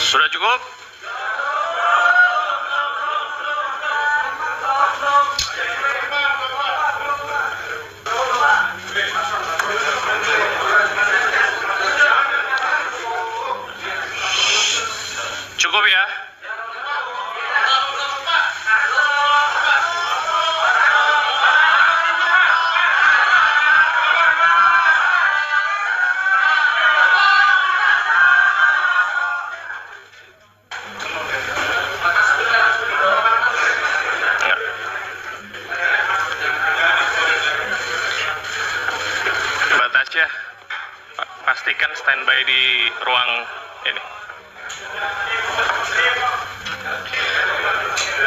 Sudah cukup? Cukup ya? Batasnya pastikan standby di ruang ini.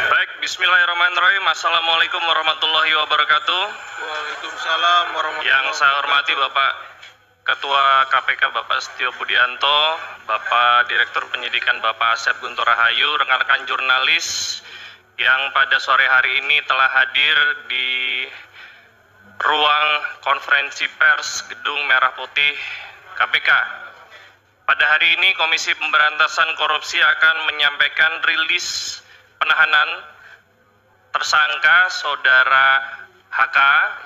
Baik, bismillahirrahmanirrahim. Assalamualaikum warahmatullahi wabarakatuh. Waalaikumsalam warahmatullahi Yang saya wabarakatuh. hormati Bapak Ketua KPK Bapak Setio Budianto, Bapak Direktur Penyidikan Bapak Asep Guntur Rahayu, rekan-rekan jurnalis yang pada sore hari ini telah hadir di ruang konferensi pers Gedung Merah Putih KPK. Pada hari ini Komisi Pemberantasan Korupsi akan menyampaikan rilis penahanan tersangka Saudara HK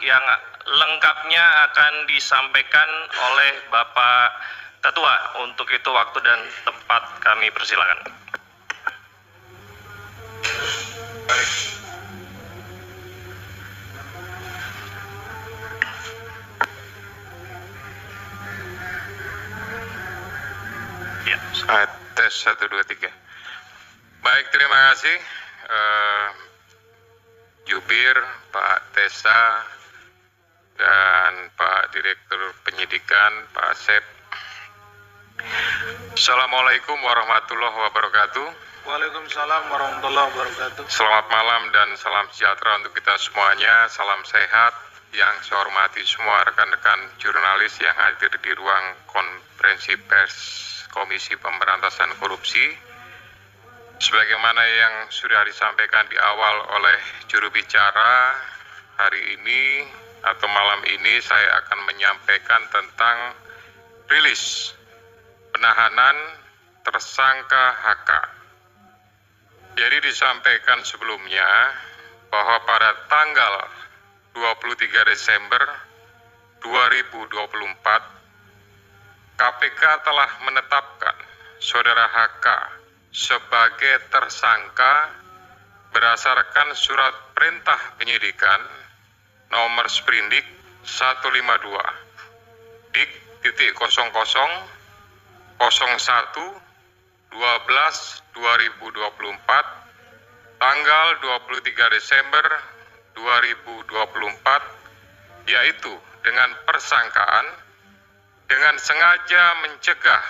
yang lengkapnya akan disampaikan oleh Bapak Ketua. Untuk itu waktu dan tempat kami persilakan. Ya. Tes 1, 2, 3. Baik, terima kasih Jubir, Pak Tesa, dan Pak Direktur Penyidikan, Pak Asep. Assalamualaikum warahmatullahi wabarakatuh. Waalaikumsalam warahmatullahi wabarakatuh. Selamat malam dan salam sejahtera untuk kita semuanya. Salam sehat. Yang saya hormati semua rekan-rekan jurnalis yang hadir di ruang konferensi pers Komisi Pemberantasan Korupsi. Sebagaimana yang sudah disampaikan di awal oleh juru bicara, hari ini atau malam ini saya akan menyampaikan tentang rilis penahanan tersangka HK. Jadi disampaikan sebelumnya bahwa pada tanggal 23 Desember 2024 KPK telah menetapkan Saudara HK sebagai tersangka berdasarkan surat perintah penyidikan nomor sprindik 152 dik titik 00 01 12 2024 tanggal 23 Desember 2024, yaitu dengan persangkaan dengan sengaja mencegah,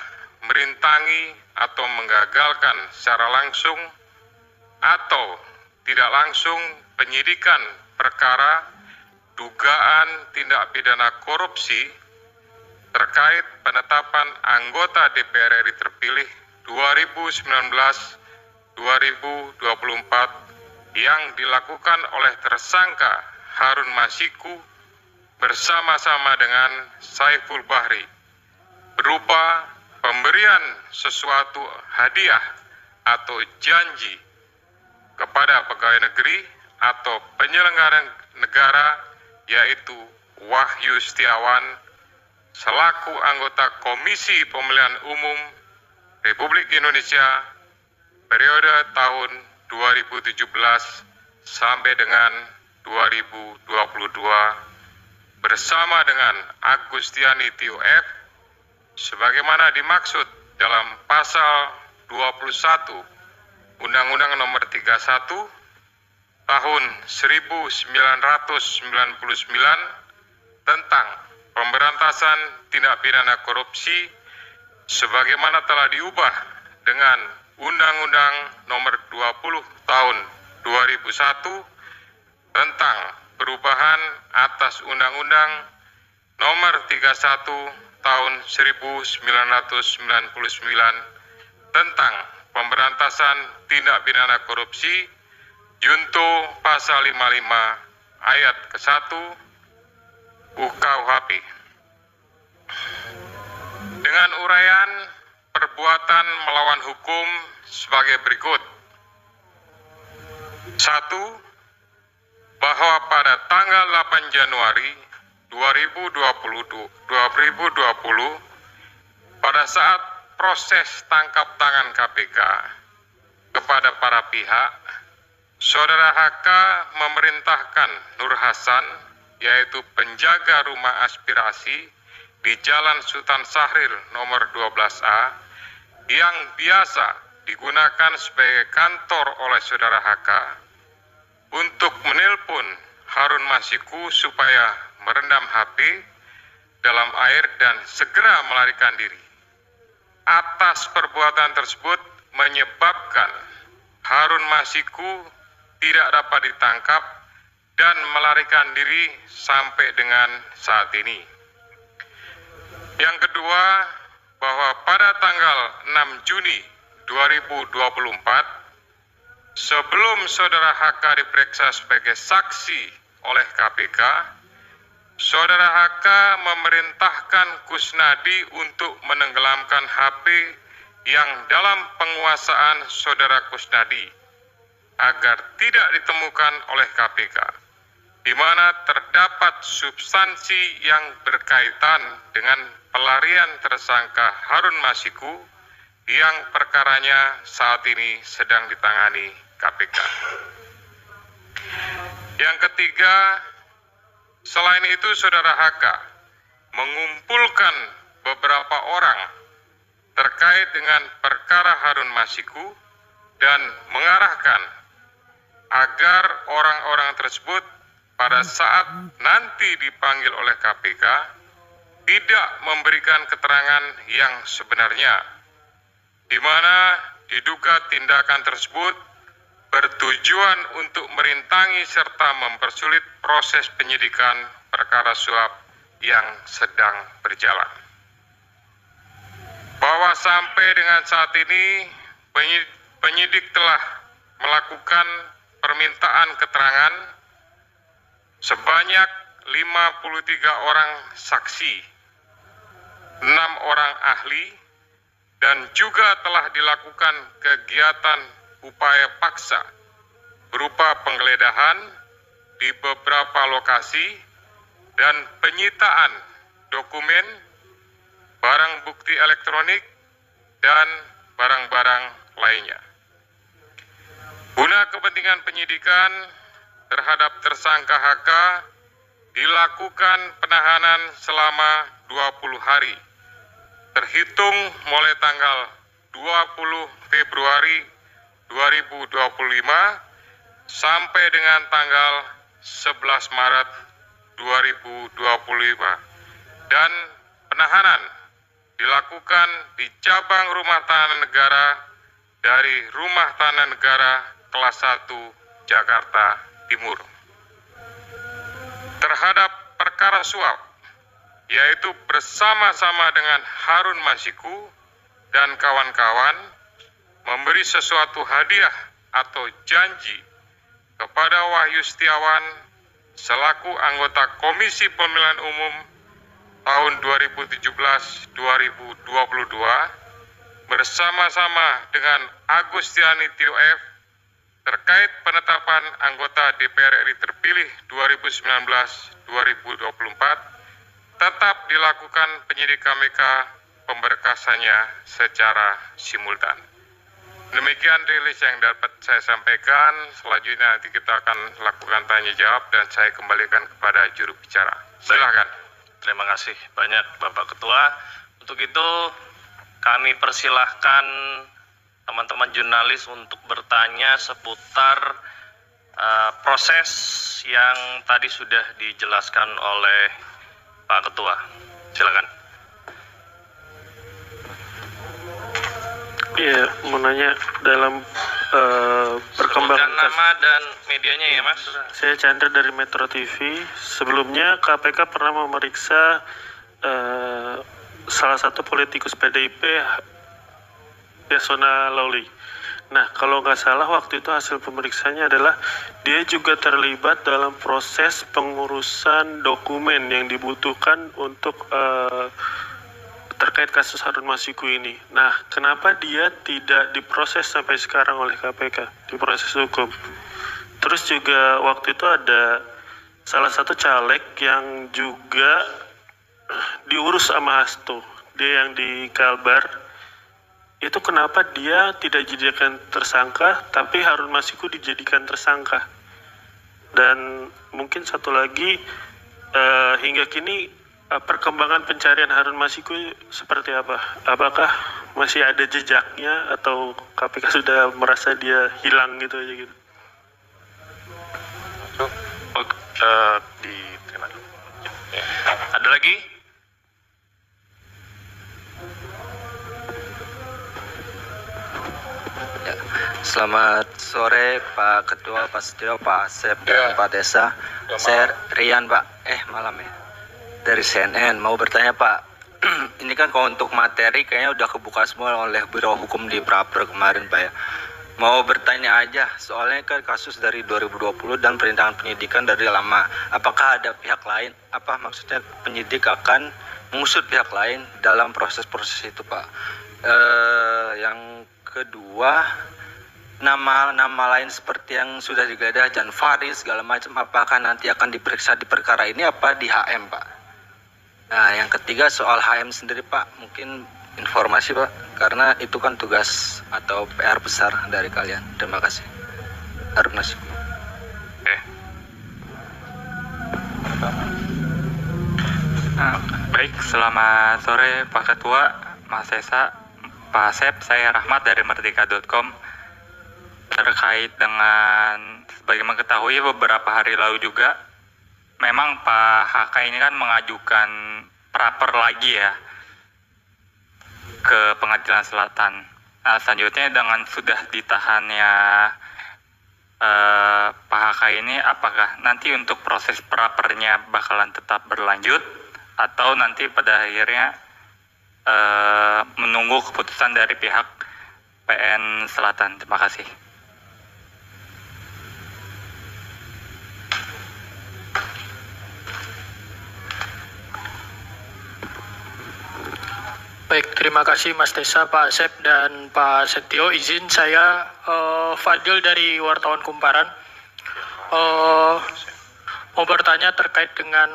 merintangi atau menggagalkan secara langsung atau tidak langsung penyidikan perkara dugaan tindak pidana korupsi terkait penetapan anggota DPR RI terpilih 2019-2024 yang dilakukan oleh tersangka Harun Masiku bersama-sama dengan Saiful Bahri berupa pemberian sesuatu hadiah atau janji kepada pegawai negeri atau penyelenggara negara, yaitu Wahyu Setiawan selaku anggota Komisi Pemilihan Umum Republik Indonesia periode tahun 2017 sampai dengan 2022 bersama dengan Agustiani Tio F sebagaimana dimaksud dalam pasal 21 Undang-Undang Nomor 31 tahun 1999 tentang pemberantasan tindak pidana korupsi sebagaimana telah diubah dengan Undang-Undang Nomor 20 Tahun 2001 tentang perubahan atas Undang-Undang Nomor 31 Tahun 1999 tentang pemberantasan tindak pidana korupsi junto pasal 55 ayat ke-1 UKUHP dengan uraian perbuatan melawan hukum sebagai berikut. 1. Bahwa pada tanggal 8 Januari 2020 pada saat proses tangkap tangan KPK kepada para pihak, Saudara HK memerintahkan Nur Hasan, yaitu penjaga rumah aspirasi di Jalan Sultan Syahrir nomor 12A, yang biasa digunakan sebagai kantor oleh Saudara HK, untuk menelpon Harun Masiku supaya merendam HP dalam air dan segera melarikan diri. Atas perbuatan tersebut menyebabkan Harun Masiku tidak dapat ditangkap dan melarikan diri sampai dengan saat ini. Yang kedua, bahwa pada tanggal 6 Juni 2024, sebelum Saudara HK diperiksa sebagai saksi oleh KPK, Saudara HK memerintahkan Kusnadi untuk menenggelamkan HP yang dalam penguasaan Saudara Kusnadi agar tidak ditemukan oleh KPK, di mana terdapat substansi yang berkaitan dengan pelarian tersangka Harun Masiku yang perkaranya saat ini sedang ditangani KPK. Yang ketiga, selain itu Saudara HK mengumpulkan beberapa orang terkait dengan perkara Harun Masiku dan mengarahkan agar orang-orang tersebut pada saat nanti dipanggil oleh KPK tidak memberikan keterangan yang sebenarnya, di mana diduga tindakan tersebut bertujuan untuk merintangi serta mempersulit proses penyidikan perkara suap yang sedang berjalan. Bahwa sampai dengan saat ini penyidik telah melakukan permintaan keterangan sebanyak 53 orang saksi, 6 orang ahli, dan juga telah dilakukan kegiatan upaya paksa berupa penggeledahan di beberapa lokasi dan penyitaan dokumen, barang bukti elektronik, dan barang-barang lainnya. Guna kepentingan penyidikan terhadap tersangka HK dilakukan penahanan selama 20 hari, terhitung mulai tanggal 20 Februari 2025 sampai dengan tanggal 11 Maret 2025, dan penahanan dilakukan di cabang rumah tahanan negara dari Rumah Tahanan Negara kelas 1 Jakarta Timur. Terhadap perkara suap, yaitu bersama-sama dengan Harun Masiku dan kawan-kawan memberi sesuatu hadiah atau janji kepada Wahyu Setiawan selaku anggota Komisi Pemilihan Umum tahun 2017-2022 bersama-sama dengan Agustiani Tio F terkait penetapan anggota DPR RI terpilih 2019-2024 tetap dilakukan penyidik KPK pemberkasannya secara simultan. Demikian rilis yang dapat saya sampaikan. Selanjutnya nanti kita akan lakukan tanya jawab dan saya kembalikan kepada juru bicara. Silakan. Terima kasih banyak Bapak Ketua. Untuk itu kami persilahkan teman-teman jurnalis untuk bertanya seputar proses yang tadi sudah dijelaskan oleh Pak Ketua. Silakan. Iya, mau nanya dalam perkembangan Sebutkan nama dan medianya ya, Mas. Saya Chandra dari Metro TV. Sebelumnya KPK pernah memeriksa salah satu politikus PDIP, Yasona Lawli. Nah, kalau nggak salah waktu itu hasil pemeriksaannya adalah dia juga terlibat dalam proses pengurusan dokumen yang dibutuhkan untuk terkait kasus Harun Masiku ini. Nah, kenapa dia tidak diproses sampai sekarang oleh KPK, diproses hukum? Terus juga waktu itu ada salah satu caleg yang juga diurus sama Hasto, dia yang di Kalbar. Itu kenapa dia tidak dijadikan tersangka, tapi Harun Masiku dijadikan tersangka? Dan mungkin satu lagi, hingga kini perkembangan pencarian Harun Masiku seperti apa? Apakah masih ada jejaknya atau KPK sudah merasa dia hilang gitu aja gitu? Diterima dulu. Ada lagi? Ya. Selamat sore Pak Ketua, Pak Setio, Pak Asep, dan Pak Desa. Saya Rian Pak, malam ya, dari CNN. Mau bertanya Pak, ini kan kalau untuk materi kayaknya udah kebuka semua oleh Biro Hukum di Praper kemarin Pak ya. Mau bertanya aja, soalnya kan kasus dari 2020 dan perintangan penyidikan dari lama. Apakah ada pihak lain, maksudnya penyidik akan mengusut pihak lain dalam proses-proses itu Pak? Yang kedua, nama lain seperti yang sudah digeledah, Jan Faris segala macam, apakah nanti akan diperiksa di perkara ini apa di HM Pak? Nah, yang ketiga soal HM sendiri Pak, mungkin informasi Pak, karena itu kan tugas atau PR besar dari kalian. Terima kasih. Harun Masiku. Baik, selamat sore Pak Ketua, Mas Esa, Pak Asep. Saya Rahmat dari Merdeka.com. Terkait dengan, sebagaimana ketahui beberapa hari lalu juga, memang Pak HK ini kan mengajukan praper lagi ya ke Pengadilan Selatan. Nah, selanjutnya dengan sudah ditahannya Pak HK ini, apakah nanti untuk proses prapernya bakalan tetap berlanjut atau nanti pada akhirnya menunggu keputusan dari pihak PN Selatan? Terima kasih. Baik, terima kasih Mas Desa, Pak Asep, dan Pak Setio. Izin saya Fadil dari Wartawan Kumparan. Mau bertanya terkait dengan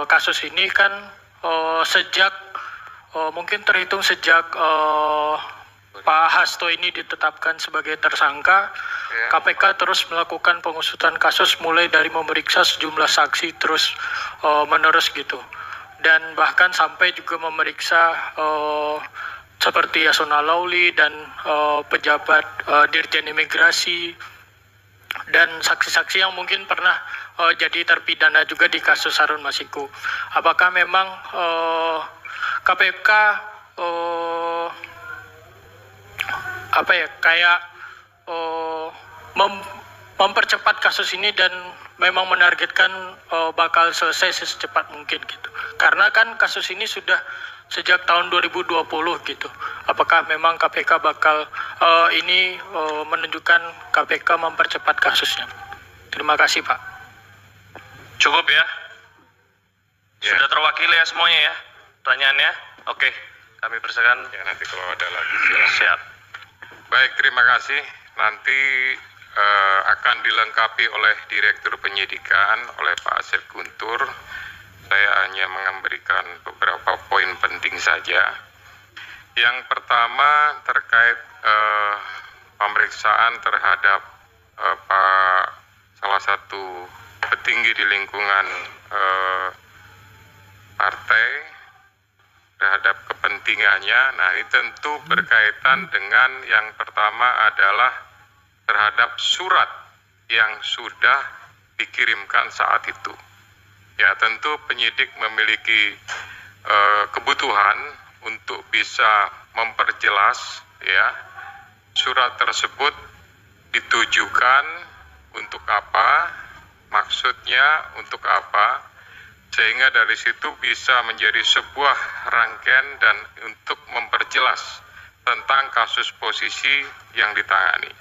kasus ini kan sejak mungkin terhitung sejak Pak Hasto ini ditetapkan sebagai tersangka, KPK terus melakukan pengusutan kasus mulai dari memeriksa sejumlah saksi terus menerus gitu. Dan bahkan sampai juga memeriksa seperti Yasona Lawli dan pejabat Dirjen Imigrasi dan saksi-saksi yang mungkin pernah jadi terpidana juga di kasus Harun Masiku. Apakah memang KPK mempercepat kasus ini dan memang menargetkan bakal selesai secepat mungkin gitu. Karena kan kasus ini sudah sejak tahun 2020 gitu. Apakah memang KPK bakal menunjukkan KPK mempercepat kasusnya? Terima kasih Pak. Cukup ya? Sudah terwakili ya semuanya ya pertanyaannya? Oke, kami persilakan. Ya, nanti kalau ada lagi Siap. Baik, terima kasih. Nanti akan dilengkapi oleh Direktur Penyidikan, oleh Pak Asep Guntur. Saya hanya memberikan beberapa poin penting saja. Yang pertama terkait pemeriksaan terhadap salah satu petinggi di lingkungan partai terhadap kepentingannya. Nah, ini tentu berkaitan dengan yang pertama adalah terhadap surat yang sudah dikirimkan saat itu. Ya, tentu penyidik memiliki kebutuhan untuk bisa memperjelas ya surat tersebut ditujukan untuk apa, maksudnya untuk apa, sehingga dari situ bisa menjadi sebuah rangkaian dan untuk memperjelas tentang kasus posisi yang ditangani.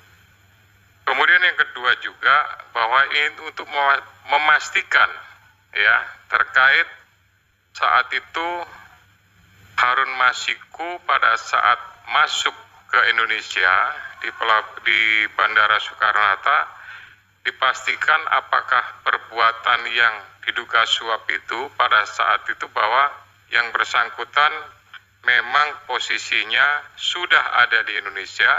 Kemudian yang kedua juga bahwa ini untuk memastikan ya terkait saat itu Harun Masiku pada saat masuk ke Indonesia di Bandara Soekarno-Hatta dipastikan apakah perbuatan yang diduga suap itu pada saat itu bahwa yang bersangkutan memang posisinya sudah ada di Indonesia,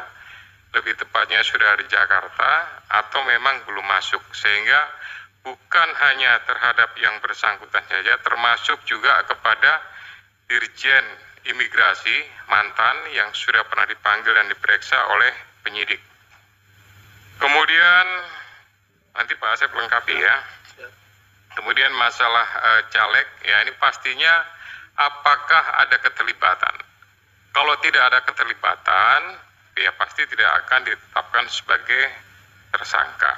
lebih tepatnya sudah di Jakarta atau memang belum masuk, sehingga bukan hanya terhadap yang bersangkutan saja, termasuk juga kepada Dirjen Imigrasi mantan yang sudah pernah dipanggil dan diperiksa oleh penyidik. Kemudian nanti Pak Asep lengkapi ya. Kemudian masalah caleg, ya ini pastinya apakah ada keterlibatan. Kalau tidak ada keterlibatan, ya pasti tidak akan ditetapkan sebagai tersangka.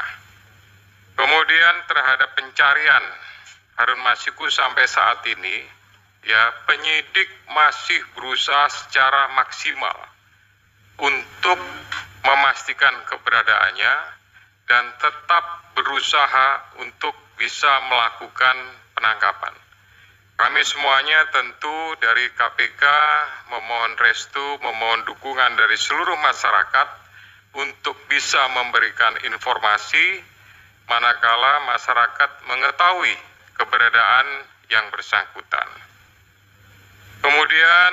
Kemudian terhadap pencarian Harun Masiku sampai saat ini, ya penyidik masih berusaha secara maksimal untuk memastikan keberadaannya dan tetap berusaha untuk bisa melakukan penangkapan. Kami semuanya tentu dari KPK memohon restu, memohon dukungan dari seluruh masyarakat untuk bisa memberikan informasi manakala masyarakat mengetahui keberadaan yang bersangkutan. Kemudian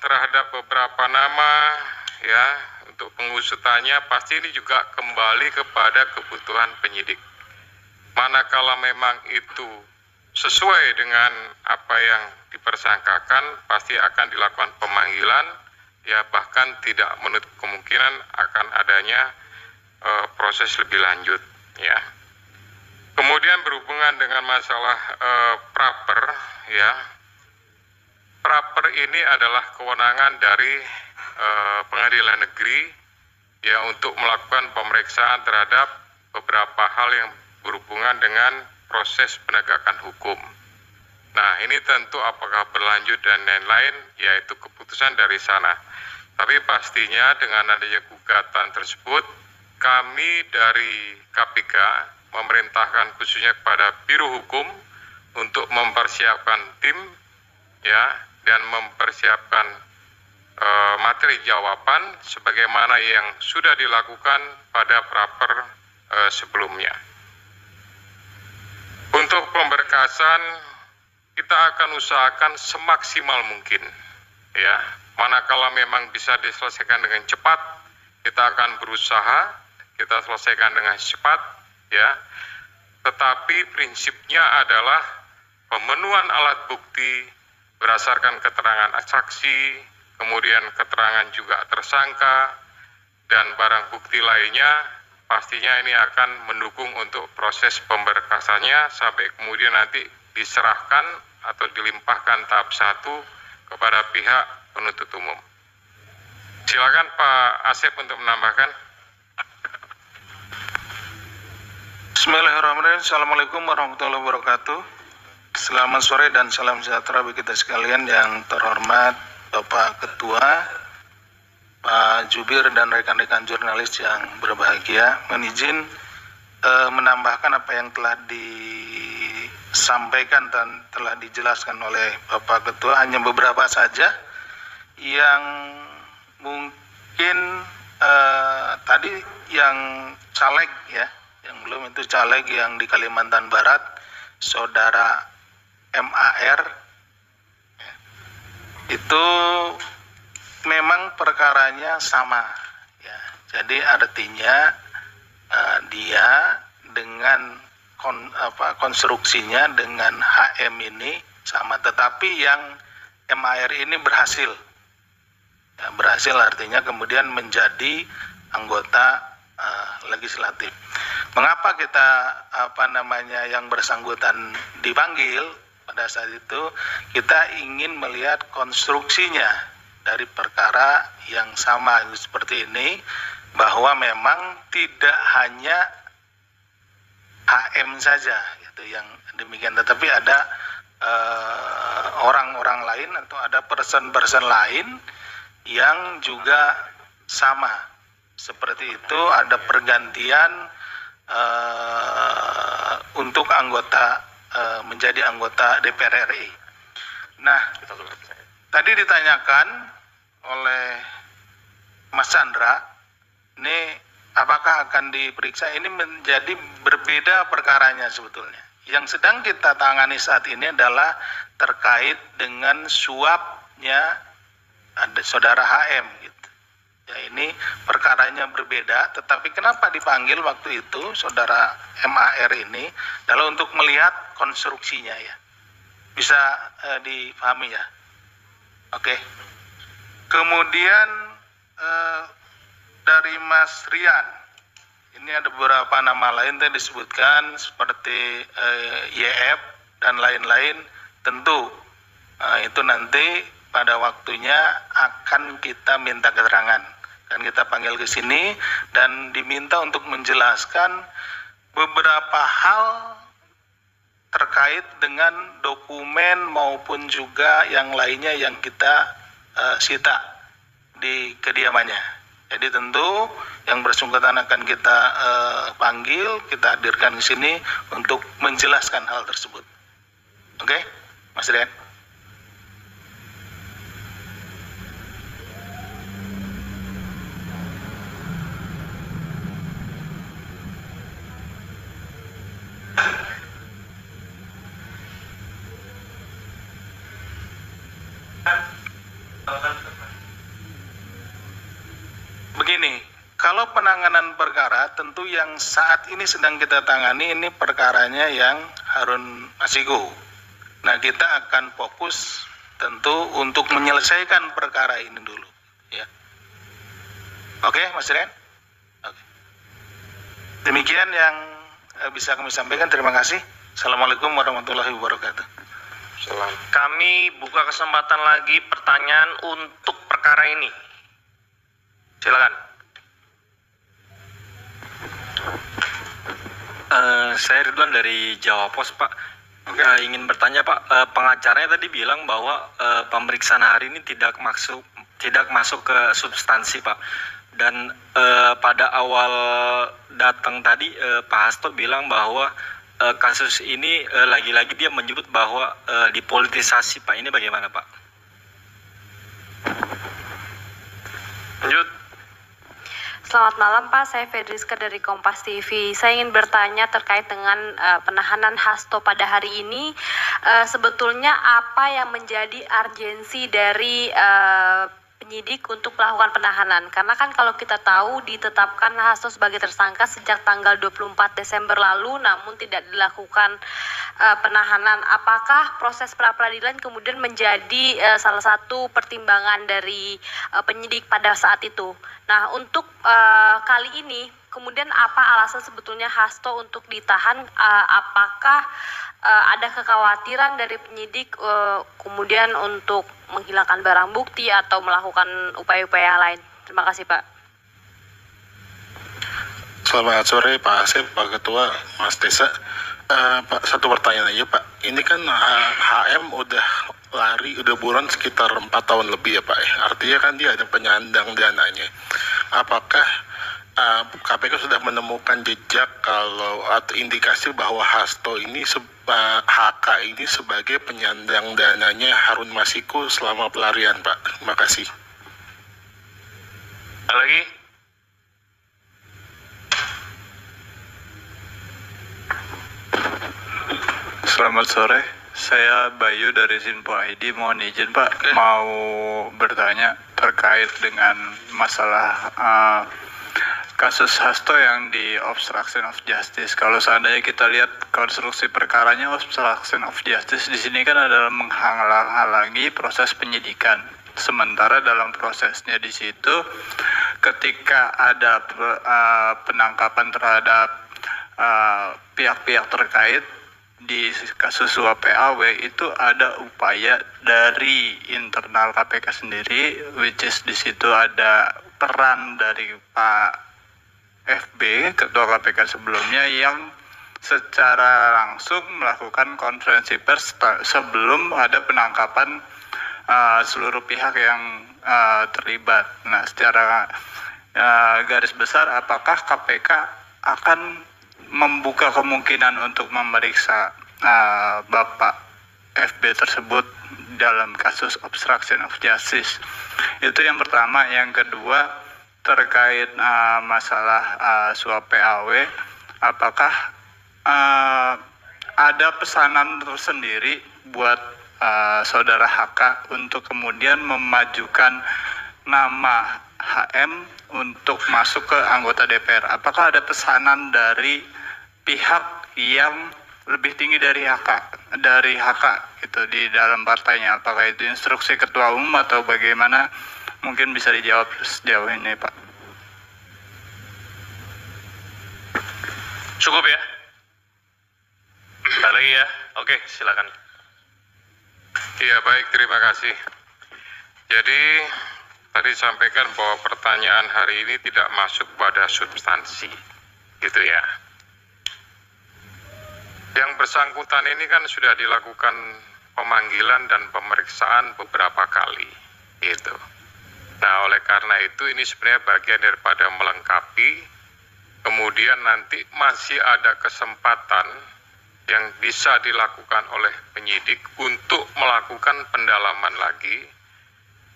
terhadap beberapa nama ya untuk pengusutannya pasti ini juga kembali kepada kebutuhan penyidik. Manakala memang itu sesuai dengan apa yang dipersangkakan, pasti akan dilakukan pemanggilan, ya bahkan tidak menutup kemungkinan akan adanya proses lebih lanjut, ya. Kemudian berhubungan dengan masalah praper, ya, praper ini adalah kewenangan dari pengadilan negeri, ya, untuk melakukan pemeriksaan terhadap beberapa hal yang berhubungan dengan proses penegakan hukum. Nah, ini tentu apakah berlanjut dan lain-lain, yaitu keputusan dari sana. Tapi pastinya dengan adanya gugatan tersebut, kami dari KPK memerintahkan khususnya kepada Biro Hukum untuk mempersiapkan tim, ya, dan mempersiapkan materi jawaban sebagaimana yang sudah dilakukan pada praper sebelumnya. Untuk pemberkasan kita akan usahakan semaksimal mungkin, ya. Manakala memang bisa diselesaikan dengan cepat, kita akan berusaha kita selesaikan dengan cepat, ya. Tetapi prinsipnya adalah pemenuhan alat bukti berdasarkan keterangan saksi, kemudian keterangan juga tersangka dan barang bukti lainnya. Pastinya ini akan mendukung untuk proses pemberkasannya sampai kemudian nanti diserahkan atau dilimpahkan tahap 1 kepada pihak penuntut umum. Silakan Pak Asep untuk menambahkan. Bismillahirrahmanirrahim. Assalamualaikum warahmatullahi wabarakatuh. Selamat sore dan salam sejahtera bagi kita sekalian. Yang terhormat Bapak Ketua, Pak Jubir dan rekan-rekan jurnalis yang berbahagia, izin menambahkan apa yang telah disampaikan dan telah dijelaskan oleh Bapak Ketua, hanya beberapa saja yang mungkin tadi yang caleg, ya, yang belum itu caleg yang di Kalimantan Barat, saudara MAR, itu memang perkaranya sama, ya. Jadi artinya dia dengan konstruksinya dengan HM ini sama, tetapi yang MAR ini berhasil, ya, berhasil artinya kemudian menjadi anggota legislatif. Mengapa kita yang bersangkutan dipanggil? Pada saat itu kita ingin melihat konstruksinya dari perkara yang sama seperti ini, bahwa memang tidak hanya HM saja gitu yang demikian, tetapi ada orang-orang lain atau ada person-person lain yang juga sama seperti itu, ada pergantian untuk anggota menjadi anggota DPR RI. Nah, tadi ditanyakan oleh Mas Chandra, ini apakah akan diperiksa? Ini menjadi berbeda perkaranya sebetulnya. Yang sedang kita tangani saat ini adalah terkait dengan suapnya ada saudara HM gitu. Ya, ini perkaranya berbeda, tetapi kenapa dipanggil waktu itu saudara MAR ini adalah untuk melihat konstruksinya ya. Bisa dipahami ya. Oke. Kemudian dari Mas Rian, ini ada beberapa nama lain yang disebutkan seperti YF dan lain-lain. Tentu itu nanti pada waktunya akan kita minta keterangan, dan kita panggil ke sini dan diminta untuk menjelaskan beberapa hal terkait dengan dokumen maupun juga yang lainnya yang kita sita di kediamannya. Jadi tentu yang bersangkutan akan kita panggil, kita hadirkan ke sini untuk menjelaskan hal tersebut. Oke, Mas Rian. Begini, kalau penanganan perkara tentu yang saat ini sedang kita tangani ini perkaranya yang Harun Masiku. Nah, kita akan fokus tentu untuk menyelesaikan perkara ini dulu, ya. Oke, Mas Rian? Oke. Demikian yang bisa kami sampaikan. Terima kasih. Assalamualaikum warahmatullahi wabarakatuh. Kami buka kesempatan lagi pertanyaan untuk perkara ini. Silakan. Saya Ridwan dari Jawa Pos, Pak. Ingin bertanya, Pak. Pengacaranya tadi bilang bahwa pemeriksaan hari ini tidak masuk ke substansi, Pak. Dan pada awal datang tadi Pak Hasto bilang bahwa kasus ini lagi-lagi dia menyebut bahwa dipolitisasi, Pak. Ini bagaimana, Pak? Lanjut. Selamat malam Pak, saya Fedriska dari Kompas TV. Saya ingin bertanya terkait dengan penahanan Hasto pada hari ini. Sebetulnya apa yang menjadi urgensi dari penyidik untuk melakukan penahanan? Karena kan kalau kita tahu ditetapkan Hasto sebagai tersangka sejak tanggal 24 Desember lalu, namun tidak dilakukan penahanan. Apakah proses pra-peradilan kemudian menjadi salah satu pertimbangan dari penyidik pada saat itu? Nah, untuk kali ini kemudian apa alasan sebetulnya Hasto untuk ditahan? Apakah ada kekhawatiran dari penyidik kemudian untuk menghilangkan barang bukti atau melakukan upaya-upaya lain? Terima kasih, Pak. Selamat sore Pak Asep, Pak Ketua, Mas Desa. Pak, satu pertanyaan aja Pak. Ini kan HM udah lari, udah buron sekitar 4 tahun lebih ya Pak. Artinya kan dia ada penyandang dananya. Apakah KPK sudah menemukan jejak atau indikasi bahwa Hasto ini HK ini sebagai penyandang dananya Harun Masiku selama pelarian, Pak? Terima kasih. Lagi? Selamat sore, saya Bayu dari Sinpo ID. Mohon izin Pak, mau bertanya terkait dengan masalah kasus Hasto yang di obstruction of justice. Kalau seandainya kita lihat konstruksi perkaranya, obstruction of justice di sini kan adalah menghalang-halangi proses penyidikan. Sementara dalam prosesnya di situ, ketika ada penangkapan terhadap pihak-pihak terkait di kasus suap PAW itu ada upaya dari internal KPK sendiri, which is di situ ada peran dari Pak FB, Ketua KPK sebelumnya, yang secara langsung melakukan konferensi pers sebelum ada penangkapan seluruh pihak yang terlibat. Nah, secara garis besar, apakah KPK akan membuka kemungkinan untuk memeriksa Bapak FB tersebut dalam kasus obstruction of justice? Itu yang pertama. Yang kedua, terkait masalah suap PAW, apakah ada pesanan tersendiri buat saudara HK untuk kemudian memajukan nama HM untuk masuk ke anggota DPR? Apakah ada pesanan dari pihak yang lebih tinggi dari HK gitu di dalam partainya? Apakah itu instruksi ketua umum atau bagaimana? Mungkin bisa dijawab sejauh ini, Pak. Cukup ya? Lagi ya? Oke, silakan. Iya, baik, terima kasih. Jadi tadi sampaikan bahwa pertanyaan hari ini tidak masuk pada substansi, gitu ya. Yang bersangkutan ini kan sudah dilakukan pemanggilan dan pemeriksaan beberapa kali, gitu. Nah, oleh karena itu ini sebenarnya bagian daripada melengkapi, kemudian nanti masih ada kesempatan yang bisa dilakukan oleh penyidik untuk melakukan pendalaman lagi,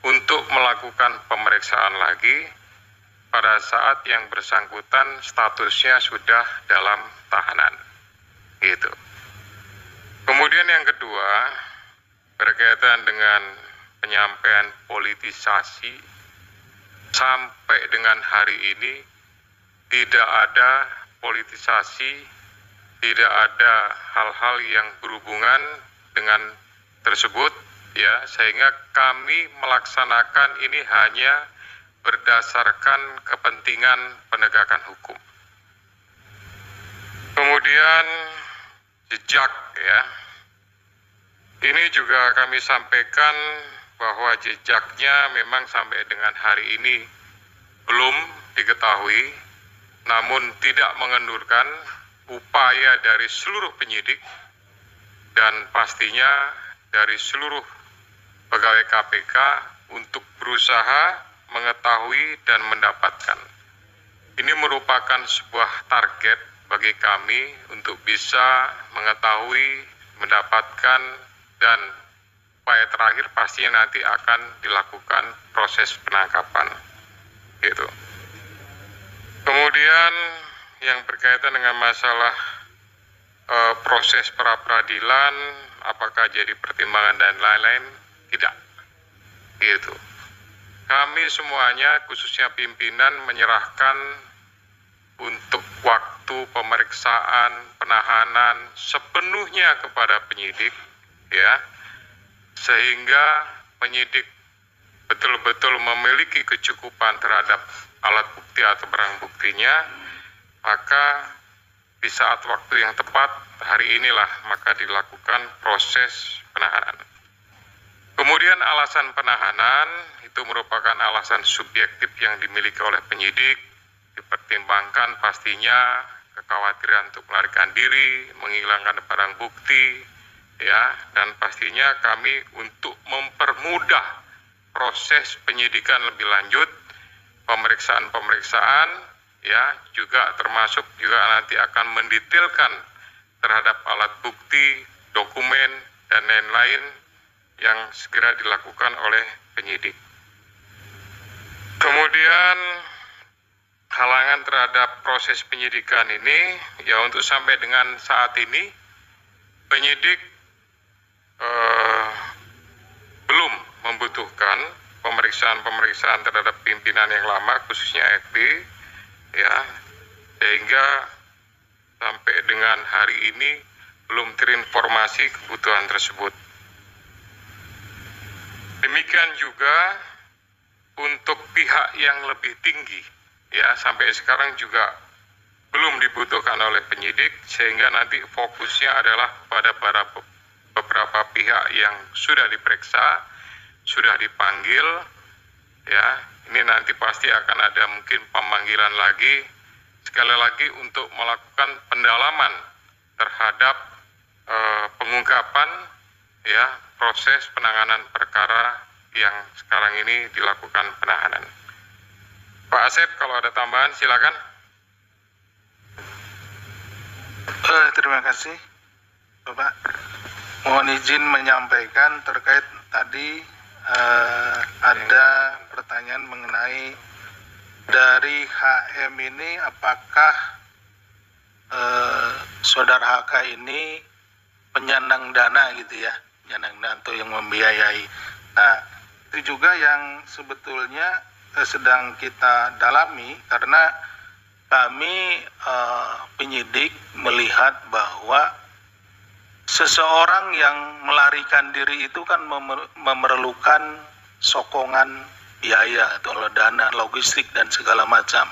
untuk melakukan pemeriksaan lagi pada saat yang bersangkutan statusnya sudah dalam tahanan, gitu. Kemudian yang kedua, berkaitan dengan penyampaian politisasi, sampai dengan hari ini tidak ada politisasi, tidak ada hal-hal yang berhubungan dengan tersebut, ya, sehingga kami melaksanakan ini hanya berdasarkan kepentingan penegakan hukum. Kemudian jejak, ya, ini juga kami sampaikan bahwa jejaknya memang sampai dengan hari ini belum diketahui, namun tidak mengendurkan upaya dari seluruh penyidik dan pastinya dari seluruh pegawai KPK untuk berusaha mengetahui dan mendapatkan. Ini merupakan sebuah target bagi kami untuk bisa mengetahui, mendapatkan, dan upaya terakhir pastinya nanti akan dilakukan proses penangkapan, gitu. Kemudian yang berkaitan dengan masalah proses pra-peradilan, apakah jadi pertimbangan dan lain-lain, tidak, gitu. Kami semuanya, khususnya pimpinan, menyerahkan untuk waktu pemeriksaan, penahanan sepenuhnya kepada penyidik, ya, sehingga penyidik betul-betul memiliki kecukupan terhadap alat bukti atau barang buktinya, maka di saat waktu yang tepat, hari inilah maka dilakukan proses penahanan. Kemudian alasan penahanan itu merupakan alasan subjektif yang dimiliki oleh penyidik, dipertimbangkan pastinya kekhawatiran untuk melarikan diri, menghilangkan barang bukti, ya, dan pastinya kami untuk mempermudah proses penyidikan lebih lanjut, pemeriksaan, ya, juga termasuk juga nanti akan mendetailkan terhadap alat bukti, dokumen, dan lain-lain yang segera dilakukan oleh penyidik. Kemudian halangan terhadap proses penyidikan ini, ya, untuk sampai dengan saat ini penyidik belum membutuhkan pemeriksaan terhadap pimpinan yang lama, khususnya FB, ya, sehingga sampai dengan hari ini belum terinformasi kebutuhan tersebut. Demikian juga untuk pihak yang lebih tinggi, ya, sampai sekarang juga belum dibutuhkan oleh penyidik, sehingga nanti fokusnya adalah pada beberapa pihak yang sudah diperiksa, sudah dipanggil, ya. Ini nanti pasti akan ada mungkin pemanggilan lagi, sekali lagi untuk melakukan pendalaman terhadap pengungkapan, ya, proses penanganan perkara yang sekarang ini dilakukan penahanan. Pak Asep, kalau ada tambahan silakan. Terima kasih, Bapak. Mohon izin menyampaikan terkait tadi ada pertanyaan mengenai dari HM ini, apakah saudara HK ini penyandang dana gitu ya, penyandang dana atau yang membiayai. Nah, itu juga yang sebetulnya sedang kita dalami, karena kami penyidik melihat bahwa seseorang yang melarikan diri itu kan memerlukan sokongan biaya atau dana logistik dan segala macam,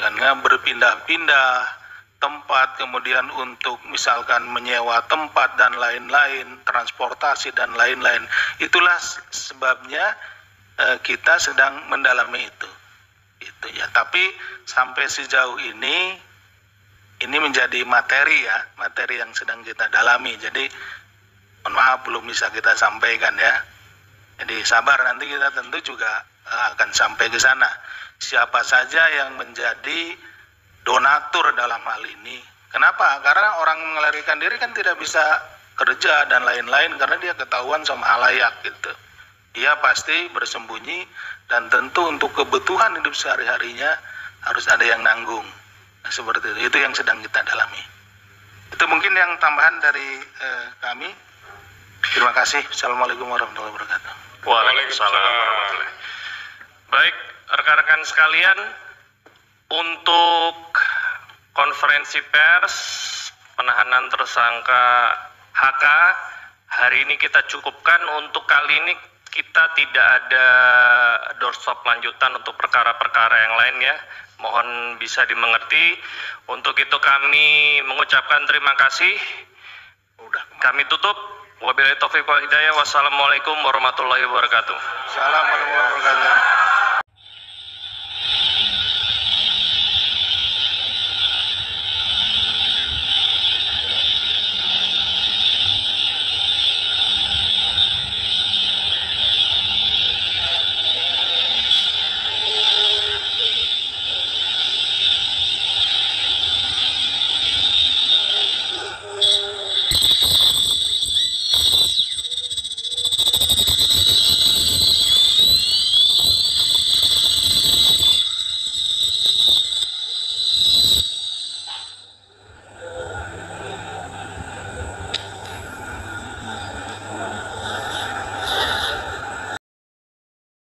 karena berpindah-pindah tempat, kemudian untuk misalkan menyewa tempat dan lain-lain, transportasi dan lain-lain. Itulah sebabnya kita sedang mendalami itu ya. Tapi sampai sejauh ini menjadi materi yang sedang kita dalami. Jadi mohon maaf belum bisa kita sampaikan ya. Jadi sabar, nanti kita tentu juga akan sampai ke sana. Siapa saja yang menjadi donatur dalam hal ini. Kenapa? Karena orang melarikan diri kan tidak bisa kerja dan lain-lain karena dia ketahuan sama halayak gitu. Dia pasti bersembunyi dan tentu untuk kebutuhan hidup sehari-harinya harus ada yang nanggung. Nah, seperti itu yang sedang kita dalami. Itu mungkin yang tambahan dari kami. Terima kasih. Assalamualaikum warahmatullahi wabarakatuh. Waalaikumsalam warahmatullahi wabarakatuh. Baik, rekan-rekan sekalian, untuk konferensi pers penahanan tersangka HK hari ini kita cukupkan. Untuk kali ini kita tidak ada doorstop lanjutan untuk perkara-perkara yang lain ya. Mohon bisa dimengerti. Untuk itu kami mengucapkan terima kasih. Kami tutup. Wabillahi taufiq wal hidayah. Wassalamualaikum warahmatullahi wabarakatuh. Assalamualaikum warahmatullahi wabarakatuh.